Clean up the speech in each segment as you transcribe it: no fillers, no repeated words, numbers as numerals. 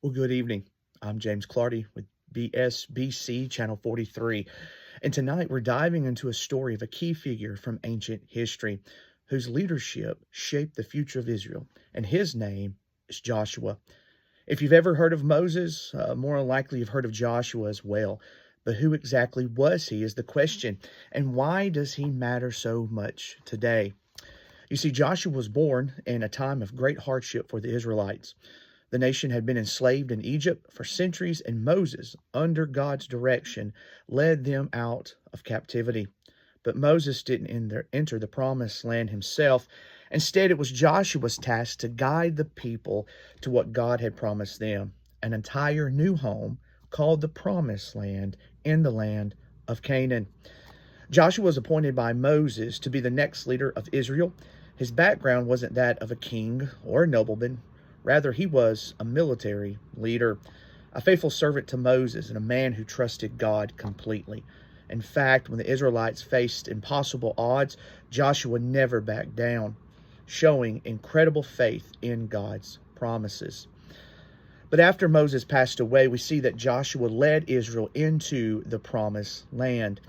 Well, good evening. I'm James Clardy with BSBC Channel 43. And tonight we're diving into a story of a key figure from ancient history whose leadership shaped the future of Israel. And his name is Joshua. If you've ever heard of Moses, more than likely you've heard of Joshua as well. But who exactly was he is the question. And why does he matter so much today? You see, Joshua was born in a time of great hardship for the Israelites. The nation had been enslaved in Egypt for centuries, and Moses, under God's direction, led them out of captivity. But Moses didn't enter the promised land himself. Instead, it was Joshua's task to guide the people to what God had promised them, an entire new home called the Promised Land in the land of Canaan. Joshua was appointed by Moses to be the next leader of Israel. His background wasn't that of a king or a nobleman. Rather, he was a military leader, a faithful servant to Moses, and a man who trusted God completely. In fact, when the Israelites faced impossible odds, Joshua never backed down, showing incredible faith in God's promises. But after Moses passed away, we see that Joshua led Israel into the promised land.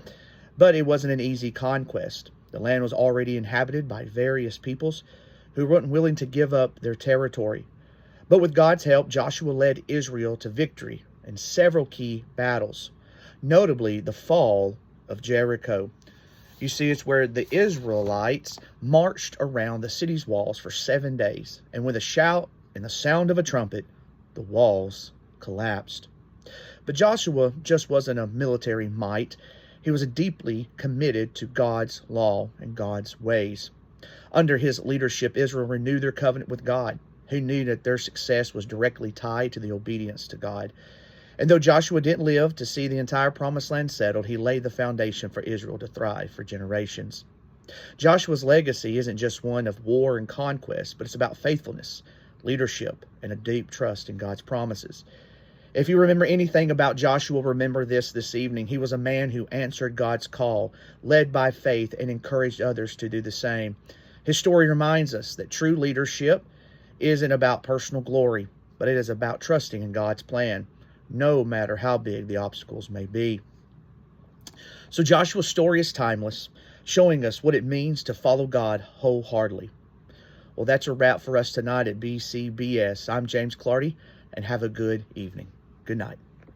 But it wasn't an easy conquest. The land was already inhabited by various peoples who weren't willing to give up their territory. But with God's help, Joshua led Israel to victory in several key battles, notably the fall of Jericho. You see, it's where the Israelites marched around the city's walls for 7 days, and with a shout and the sound of a trumpet, the walls collapsed. But Joshua just wasn't a military might. He was deeply committed to God's law and God's ways. Under his leadership, Israel renewed their covenant with God, who knew that their success was directly tied to the obedience to God. And though Joshua didn't live to see the entire promised land settled, he laid the foundation for Israel to thrive for generations. Joshua's legacy isn't just one of war and conquest, but it's about faithfulness, leadership, and a deep trust in God's promises. If you remember anything about Joshua, remember this evening. He was a man who answered God's call, led by faith, and encouraged others to do the same. His story reminds us that true leadership isn't about personal glory, but it is about trusting in God's plan, no matter how big the obstacles may be. So Joshua's story is timeless, showing us what it means to follow God wholeheartedly. Well, that's a wrap for us tonight at BCBS. I'm James Clardy, and have a good evening. Good night.